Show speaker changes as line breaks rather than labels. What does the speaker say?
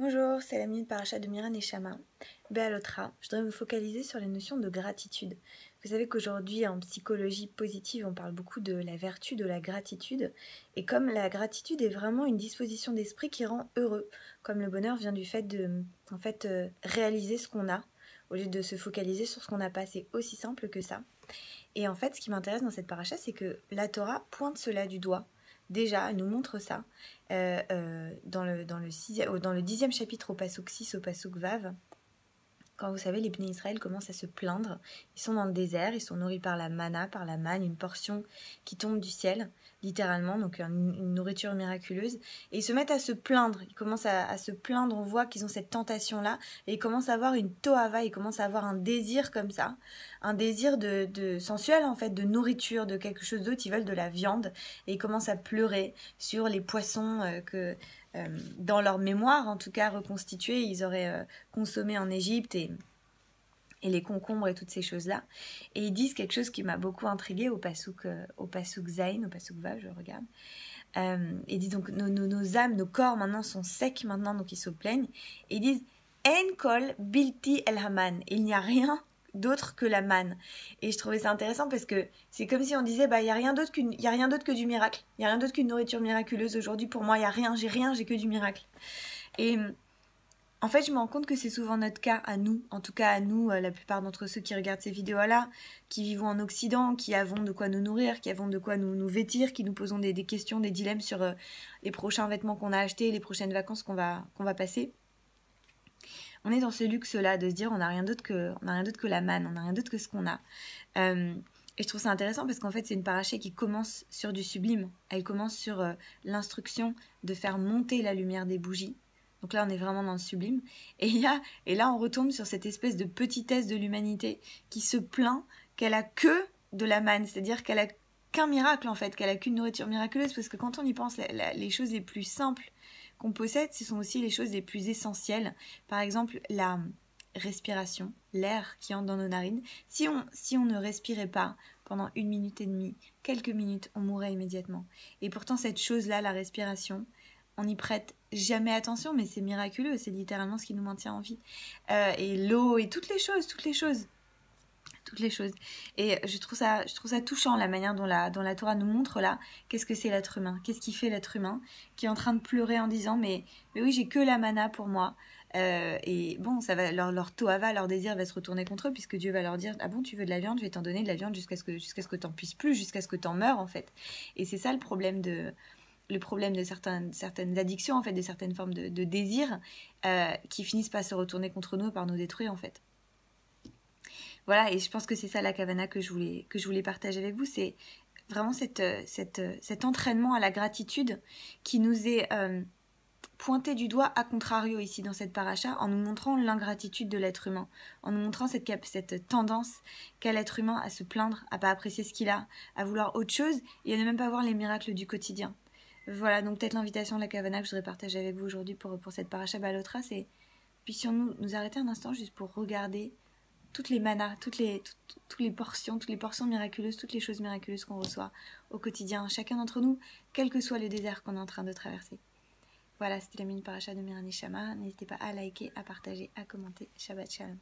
Bonjour, c'est la minute paracha de Miran et Shama. Béalotra, je voudrais me focaliser sur les notions de gratitude. Vous savez qu'aujourd'hui, en psychologie positive, on parle beaucoup de la vertu de la gratitude. Et comme la gratitude est vraiment une disposition d'esprit qui rend heureux, comme le bonheur vient du fait de réaliser ce qu'on a, au lieu de se focaliser sur ce qu'on n'a pas. C'est aussi simple que ça. Et en fait, ce qui m'intéresse dans cette paracha, c'est que la Torah pointe cela du doigt. Déjà, elle nous montre ça dans le 10e chapitre au Passouk 6, au Passouk Vav. Quand vous savez, les Bnei Israël commencent à se plaindre. Ils sont dans le désert, ils sont nourris par la manna, par la manne, une portion qui tombe du ciel, littéralement, donc une nourriture miraculeuse. Et ils se mettent à se plaindre, ils commencent à se plaindre, on voit qu'ils ont cette tentation-là, et ils commencent à avoir une tohava, ils commencent à avoir un désir comme ça, un désir de sensuel en fait, de nourriture, de quelque chose d'autre, ils veulent de la viande, et ils commencent à pleurer sur les poissons que... dans leur mémoire, en tout cas reconstituée, ils auraient consommé en Égypte et les concombres et toutes ces choses-là. Et ils disent quelque chose qui m'a beaucoup intriguée au Passouk Zayn, au Passouk Vav, je regarde. Ils disent donc nos âmes, nos corps maintenant sont secs maintenant, donc ils se plaignent. Et ils disent En kol bilti el haman. Il n'y a rien d'autre que la manne. Et je trouvais ça intéressant parce que c'est comme si on disait il y a rien d'autre que du miracle. Il y a rien d'autre qu'une nourriture miraculeuse aujourd'hui pour moi, il y a rien, j'ai que du miracle. Et en fait, je me rends compte que c'est souvent notre cas à nous, en tout cas à nous, la plupart d'entre ceux qui regardent ces vidéos-là, qui vivons en Occident, qui avons de quoi nous nourrir, qui avons de quoi nous vêtir, qui nous posons des questions, des dilemmes sur les prochains vêtements qu'on a achetés, les prochaines vacances qu'on va passer. On est dans ce luxe-là de se dire on n'a rien d'autre que la manne, on n'a rien d'autre que ce qu'on a. Et je trouve ça intéressant parce qu'en fait c'est une paracha qui commence sur du sublime. Elle commence sur l'instruction de faire monter la lumière des bougies. Donc là on est vraiment dans le sublime. Et là on retombe sur cette espèce de petitesse de l'humanité qui se plaint qu'elle a que de la manne, c'est-à-dire qu'elle a qu'un miracle en fait, qu'elle a qu'une nourriture miraculeuse, parce que quand on y pense, les choses les plus simples qu'on possède, ce sont aussi les choses les plus essentielles. Par exemple, la respiration, l'air qui entre dans nos narines. Si on ne respirait pas pendant 1 minute et demie, quelques minutes, on mourrait immédiatement. Et pourtant, cette chose-là, la respiration, on n'y prête jamais attention, mais c'est miraculeux, c'est littéralement ce qui nous maintient en vie. Et l'eau, et toutes les choses. Et je trouve ça touchant la manière dont la Torah nous montre là qu'est-ce que c'est l'être humain, qu'est-ce qui fait l'être humain qui est en train de pleurer en disant mais oui j'ai que la manna pour moi. Et bon, ça va leur tohava, leur désir va se retourner contre eux puisque Dieu va leur dire ah bon tu veux de la viande, je vais t'en donner de la viande jusqu'à ce que t'en puisses plus, jusqu'à ce que t'en meurs en fait. Et c'est ça le problème de certaines addictions en fait, de certaines formes de désir qui finissent par se retourner contre nous, par nous détruire en fait. Voilà, et je pense que c'est ça la kavana que je voulais partager avec vous, c'est vraiment cet entraînement à la gratitude qui nous est pointé du doigt à contrario ici dans cette paracha, en nous montrant l'ingratitude de l'être humain, en nous montrant cette tendance qu'a l'être humain à se plaindre, à pas apprécier ce qu'il a, à vouloir autre chose et à ne même pas voir les miracles du quotidien. Voilà, donc peut-être l'invitation de la kavana que je voudrais partager avec vous aujourd'hui pour cette paracha Béalotra, c'est puissions-nous nous arrêter un instant juste pour regarder toutes les manas, toutes les portions miraculeuses, toutes les choses miraculeuses qu'on reçoit au quotidien, chacun d'entre nous, quel que soit le désert qu'on est en train de traverser. Voilà, c'était la mini paracha de Miran et Shama. N'hésitez pas à liker, à partager, à commenter. Shabbat Shalom.